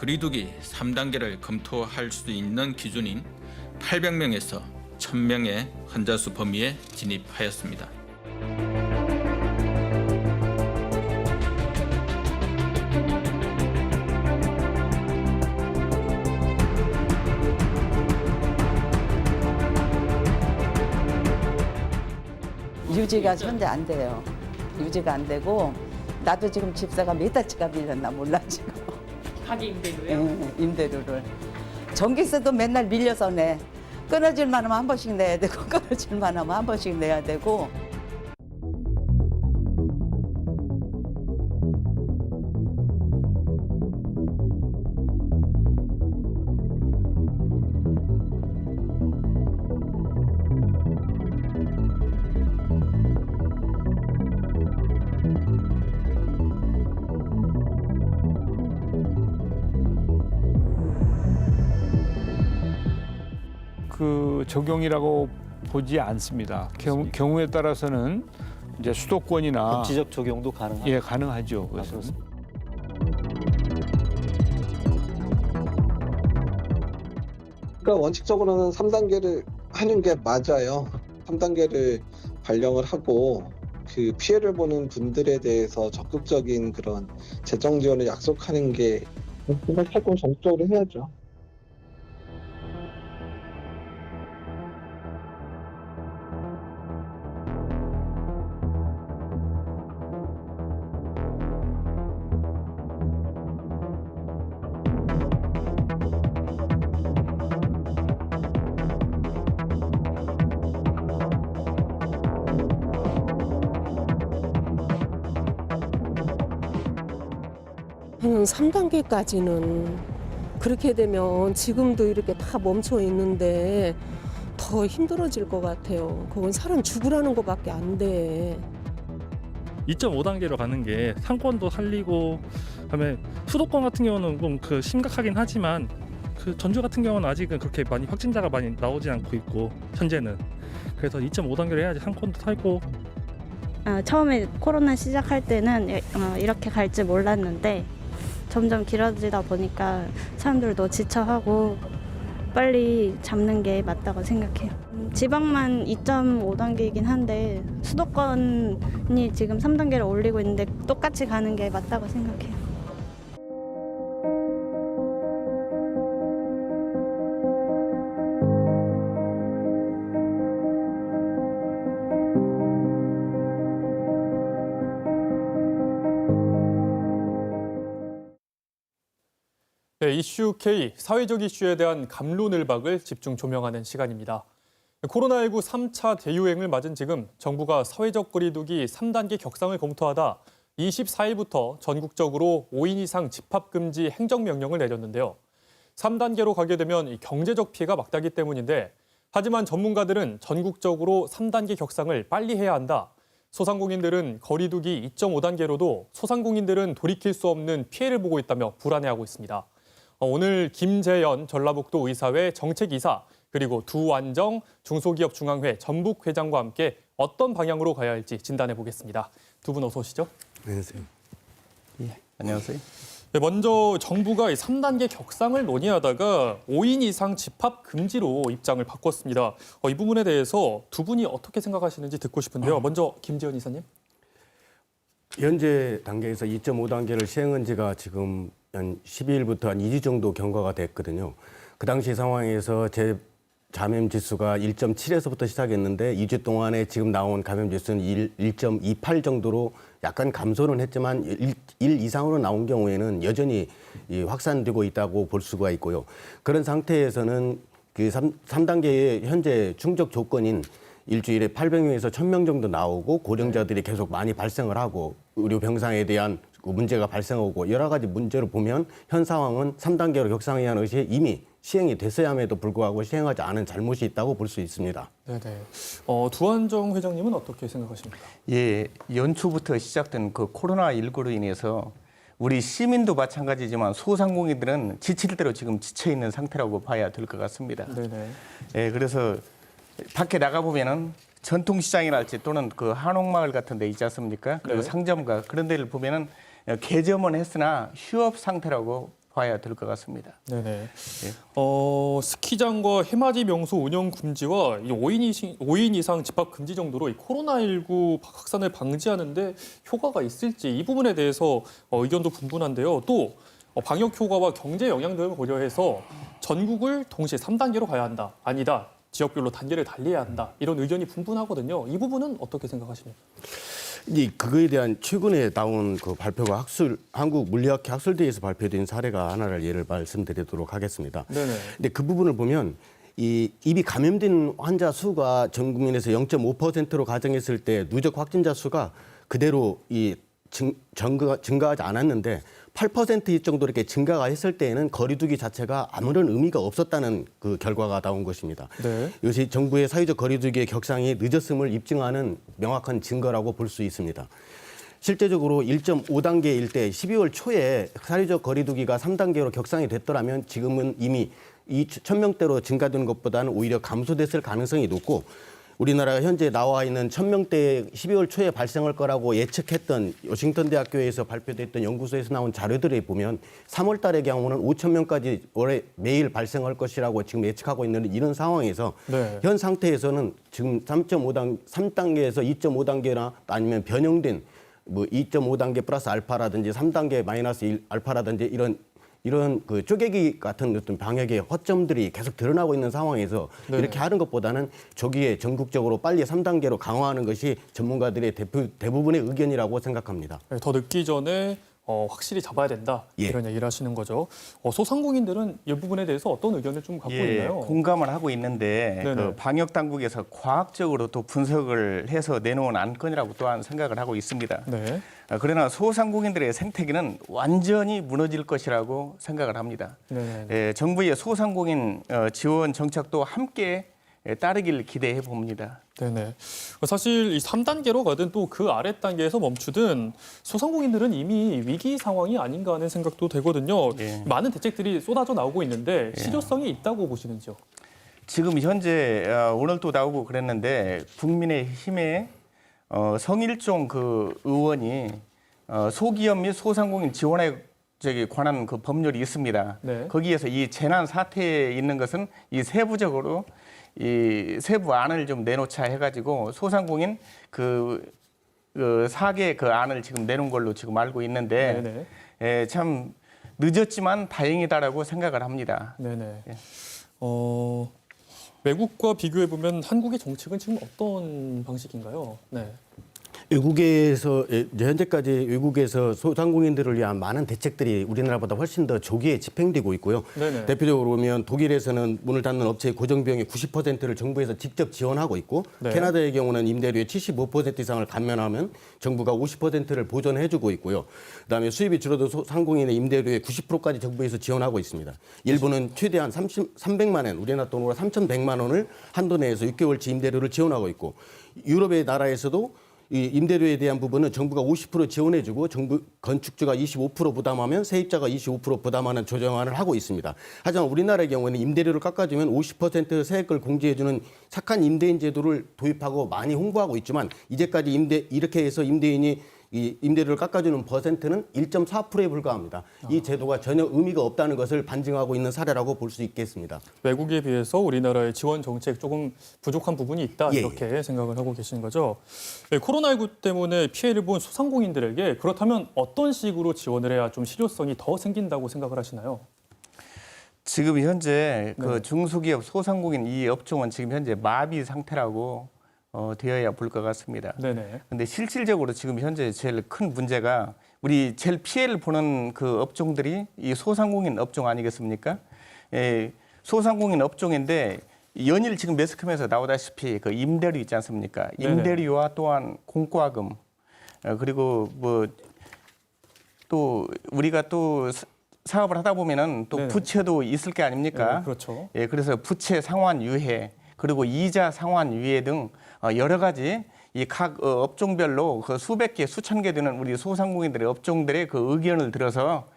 거리두기 3단계를 검토할 수 있는 기준인 800명에서 1000명의 환자 수 범위에 진입하였습니다. 유지가 현재 안 돼요. 유지가 안 되고 나도 지금 집사가 몇 달치가 밀렸나 몰라 지금. 가게 임대료요? 임대료를. 전기세도 맨날 밀려서 내. 끊어질만 하면 한 번씩 내야 되고 끊어질만 하면 한 번씩 내야 되고. 그 적용이라고 보지 않습니다. 경우에 따라서는 이제 수도권이나 법지적 적용도 가능합니다. 예, 가능하죠. 그래서. 그러니까 원칙적으로는 3단계를 하는 게 맞아요. 3단계를 발령을 하고 그 피해를 보는 분들에 대해서 적극적인 그런 재정 지원을 약속하는 게 그걸 탈권 전적으로 해야죠. 한 3단계까지는 그렇게 되면 지금도 이렇게 다 멈춰 있는데 더 힘들어질 것 같아요. 그건 사람 죽으라는 것밖에 안 돼. 2.5단계로 가는 게 상권도 살리고 그다음에 수도권 같은 경우는 좀 그 심각하긴 하지만 그 전주 같은 경우는 아직은 그렇게 많이 확진자가 많이 나오지 않고 있고 현재는 그래서 2.5단계로 해야지 상권도 살고. 처음에 코로나 시작할 때는 이렇게 갈지 몰랐는데 점점 길어지다 보니까 사람들도 지쳐하고 빨리 잡는 게 맞다고 생각해요. 지방만 2.5단계이긴 한데 수도권이 지금 3단계를 올리고 있는데 똑같이 가는 게 맞다고 생각해요. 네, 이슈 K, 사회적 이슈에 대한 갑론을박을 집중 조명하는 시간입니다. 코로나19 3차 대유행을 맞은 지금 정부가 사회적 거리두기 3단계 격상을 검토하다 24일부터 전국적으로 5인 이상 집합금지 행정명령을 내렸는데요. 3단계로 가게 되면 경제적 피해가 막다기 때문인데 하지만 전문가들은 전국적으로 3단계 격상을 빨리 해야 한다. 소상공인들은 거리두기 2.5단계로도 소상공인들은 돌이킬 수 없는 피해를 보고 있다며 불안해하고 있습니다. 오늘 김재연 전라북도 의사회 정책이사 그리고 두완정 중소기업중앙회 전북회장과 함께 어떤 방향으로 가야 할지 진단해 보겠습니다. 두 분 어서 오시죠. 안녕하세요. 예, 안녕하세요. 네, 먼저 정부가 3단계 격상을 논의하다가 5인 이상 집합 금지로 입장을 바꿨습니다. 이 부분에 대해서 두 분이 어떻게 생각하시는지 듣고 싶은데요. 먼저 김재연 이사님. 현재 단계에서 2.5단계를 시행한 지가 지금 한 12일부터 한 2주 정도 경과가 됐거든요. 그 당시 상황에서 제 감염 지수가 1.7에서부터 시작했는데 2주 동안에 지금 나온 감염 지수는 1.28 정도로 약간 감소는 했지만 1 이상으로 나온 경우에는 여전히 확산되고 있다고 볼 수가 있고요. 그런 상태에서는 그 3단계의 현재 충족 조건인 일주일에 800명에서 1000명 정도 나오고 고령자들이 계속 많이 발생을 하고 의료 병상에 대한 문제가 발생하고 여러 가지 문제로 보면 현 상황은 3단계로 격상해야 하는 것이 이미 시행이 됐어야 함에도 불구하고 시행하지 않은 잘못이 있다고 볼 수 있습니다. 네네. 두한정 회장님은 어떻게 생각하십니까? 예, 연초부터 시작된 그 코로나19로 인해서 우리 시민도 마찬가지지만 소상공인들은 지칠 대로 지금 지쳐 있는 상태라고 봐야 될 것 같습니다. 네네. 예, 그래서 밖에 나가 보면은 전통시장이랄지 또는 그 한옥마을 같은 데 있지 않습니까? 그리고 네. 상점가 그런 데를 보면은 개점은 했으나 휴업 상태라고 봐야 될 것 같습니다. 네네. 스키장과 해맞이 명소 운영 금지와 이 5인 이상 집합 금지 정도로 이 코로나19 확산을 방지하는데 효과가 있을지 이 부분에 대해서 의견도 분분한데요. 또 방역 효과와 경제 영향 등을 고려해서 전국을 동시에 3단계로 가야 한다. 아니다. 지역별로 단계를 달리해야 한다. 이런 의견이 분분하거든요. 이 부분은 어떻게 생각하십니까? 그거에 대한 최근에 나온 그 발표가 한국 물리학회 학술대에서 발표된 사례가 하나를 예를 말씀드리도록 하겠습니다. 네네. 근데 그 부분을 보면 이미 감염된 환자 수가 전 국민에서 0.5%로 가정했을 때 누적 확진자 수가 그대로 증가하지 않았는데 8% 정도 이렇게 증가가 했을 때에는 거리두기 자체가 아무런 의미가 없었다는 그 결과가 나온 것입니다. 네. 이것이 정부의 사회적 거리두기의 격상이 늦었음을 입증하는 명확한 증거라고 볼 수 있습니다. 실제적으로 1.5단계일 때 12월 초에 사회적 거리두기가 3단계로 격상이 됐더라면 지금은 이미 1,000명대로 증가된 것보다는 오히려 감소됐을 가능성이 높고 우리나라가 현재 나와 있는 1,000명대 12월 초에 발생할 거라고 예측했던 워싱턴 대학교에서 발표됐던 연구소에서 나온 자료들에 보면 3월 달의 경우는 5,000명까지 올해 매일 발생할 것이라고 지금 예측하고 있는 이런 상황에서 네. 현 상태에서는 지금 3단계에서 2.5단계나 아니면 변형된 2.5단계 플러스 알파라든지 3단계 마이너스 1 알파라든지 이런 그 쪼개기 같은 어떤 방역의 허점들이 계속 드러나고 있는 상황에서 네. 이렇게 하는 것보다는 조기에 전국적으로 빨리 3단계로 강화하는 것이 전문가들의 대부분의 의견이라고 생각합니다. 더 늦기 전에 확실히 잡아야 된다. 예. 이런 얘기를 하시는 거죠. 소상공인들은 이 부분에 대해서 어떤 의견을 좀 갖고 있나요? 공감을 하고 있는데 네네. 그 방역 당국에서 과학적으로 또 분석을 해서 내놓은 안건이라고 또한 생각을 하고 있습니다. 네. 그러나 소상공인들의 생태계는 완전히 무너질 것이라고 생각을 합니다. 네. 정부의 소상공인 지원 정책도 함께 따르길 기대해 봅니다. 네네. 사실 이 3단계로 가든 또 그 아래 단계에서 멈추든 소상공인들은 이미 위기 상황이 아닌가 하는 생각도 되거든요. 예. 많은 대책들이 쏟아져 나오고 있는데 실효성이 있다고 보시는지요? 지금 현재 오늘 또 나오고 그랬는데 국민의힘의 성일종 그 의원이 소기업 및 소상공인 지원에 관한 그 법률이 있습니다. 네. 거기에서 이 재난 사태에 있는 것은 이 세부적으로 이 세부 안을 좀 내놓자 해가지고 소상공인 그 4개 그 안을 지금 내놓은 걸로 지금 알고 있는데 참 늦었지만 다행이다라고 생각을 합니다. 네네. 외국과 비교해 보면 한국의 정책은 지금 어떤 방식인가요? 네. 외국에서 현재까지 외국에서 소상공인들을 위한 많은 대책들이 우리나라보다 훨씬 더 조기에 집행되고 있고요. 네네. 대표적으로 보면 독일에서는 문을 닫는 업체의 고정비용의 90%를 정부에서 직접 지원하고 있고 네. 캐나다의 경우는 임대료의 75% 이상을 감면하면 정부가 50%를 보전해주고 있고요. 그다음에 수입이 줄어든 소상공인의 임대료의 90%까지 정부에서 지원하고 있습니다. 일본은 최대한 300만 원, 우리나라 돈으로 3,100만 원을 한도 내에서 6개월치 임대료를 지원하고 있고 유럽의 나라에서도 이 임대료에 대한 부분은 정부가 50% 지원해주고 정부 건축주가 25% 부담하면 세입자가 25% 부담하는 조정안을 하고 있습니다. 하지만 우리나라의 경우에는 임대료를 깎아주면 50% 세액을 공제해주는 착한 임대인 제도를 도입하고 많이 홍보하고 있지만 이제까지 이렇게 해서 임대인이 이 임대료를 깎아주는 퍼센트는 1.4%에 불과합니다. 이 제도가 전혀 의미가 없다는 것을 반증하고 있는 사례라고 볼 수 있겠습니다. 외국에 비해서 우리나라의 지원 정책 조금 부족한 부분이 있다 이렇게 생각을 하고 계시는 거죠. 네, 코로나19 때문에 피해를 본 소상공인들에게 그렇다면 어떤 식으로 지원을 해야 좀 실효성이 더 생긴다고 생각을 하시나요? 지금 현재 그 중소기업 소상공인 이 업종은 지금 현재 마비 상태라고 되어야 볼 것 같습니다. 네네. 근데 실질적으로 지금 현재 제일 큰 문제가 우리 제일 피해를 보는 그 업종들이 이 소상공인 업종 아니겠습니까? 소상공인 업종인데 연일 지금 매스컴에서 나오다시피 그 임대료 있지 않습니까? 임대료와 또한 공과금 그리고 뭐 또 우리가 또 사업을 하다 보면은 또 부채도 있을 게 아닙니까? 네, 그렇죠. 예, 그래서 부채 상환 유예 그리고 이자 상환 유예 등 여러 가지 이 각 업종별로 그 수백 개, 수천 개 되는 우리 소상공인들의 업종들의 그 의견을 들어서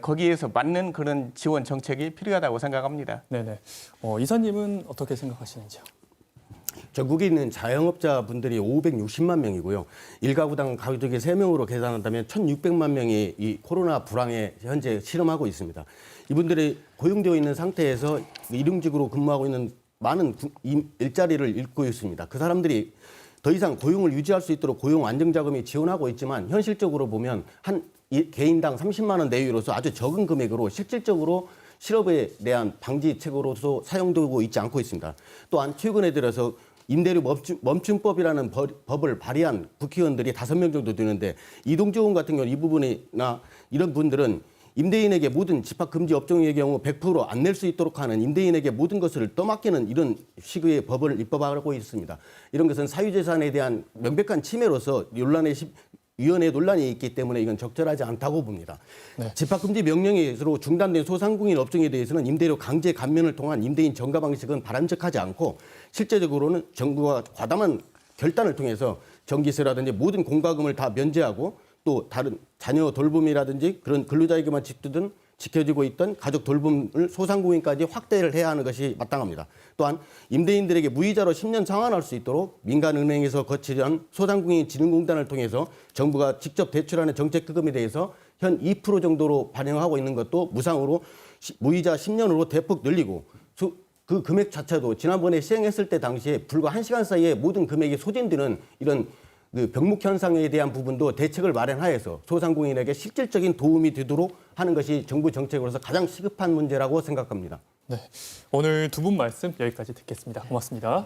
거기에서 맞는 그런 지원 정책이 필요하다고 생각합니다. 네네. 이사님은 어떻게 생각하시는지요? 전국에 있는 자영업자분들이 560만 명이고요. 일가구당 가족이 3명으로 계산한다면 1,600만 명이 이 코로나 불황에 현재 실험하고 있습니다. 이분들이 고용되어 있는 상태에서 일용직으로 근무하고 있는 많은 일자리를 잃고 있습니다. 그 사람들이 더 이상 고용을 유지할 수 있도록 고용 안정자금이 지원하고 있지만 현실적으로 보면 한 개인당 30만 원 내외로서 아주 적은 금액으로 실질적으로 실업에 대한 방지책으로서 사용되고 있지 않고 있습니다. 또한 최근에 들어서 임대료 멈춤법이라는 법을 발의한 국회의원들이 5명 정도 되는데 이동주 의원 같은 경우는 이 부분이나 이런 분들은 임대인에게 모든 집합금지 업종의 경우 100% 안 낼 수 있도록 하는 임대인에게 모든 것을 떠맡기는 이런 식의 법을 입법하고 있습니다. 이런 것은 사유재산에 대한 명백한 침해로서 위원회 논란이 있기 때문에 이건 적절하지 않다고 봅니다. 네. 집합금지 명령으로 중단된 소상공인 업종에 대해서는 임대료 강제 감면을 통한 임대인 전가 방식은 바람직하지 않고 실제적으로는 정부가 과다한 결단을 통해서 전기세라든지 모든 공과금을 다 면제하고 또 다른 자녀 돌봄이라든지 그런 근로자에게만 지켜지고 있던 가족 돌봄을 소상공인까지 확대를 해야 하는 것이 마땅합니다. 또한 임대인들에게 무이자로 10년 상환할 수 있도록 민간은행에서 거치던 소상공인진흥공단을 통해서 정부가 직접 대출하는 정책기금에 대해서 현 2% 정도로 반영하고 있는 것도 무상으로 무이자 10년으로 대폭 늘리고 그 금액 자체도 지난번에 시행했을 때 당시에 불과 1시간 사이에 모든 금액이 소진되는 이런 그 병목 현상에 대한 부분도 대책을 마련하여서 소상공인에게 실질적인 도움이 되도록 하는 것이 정부 정책으로서 가장 시급한 문제라고 생각합니다. 네, 오늘 두 분 말씀 여기까지 듣겠습니다. 고맙습니다.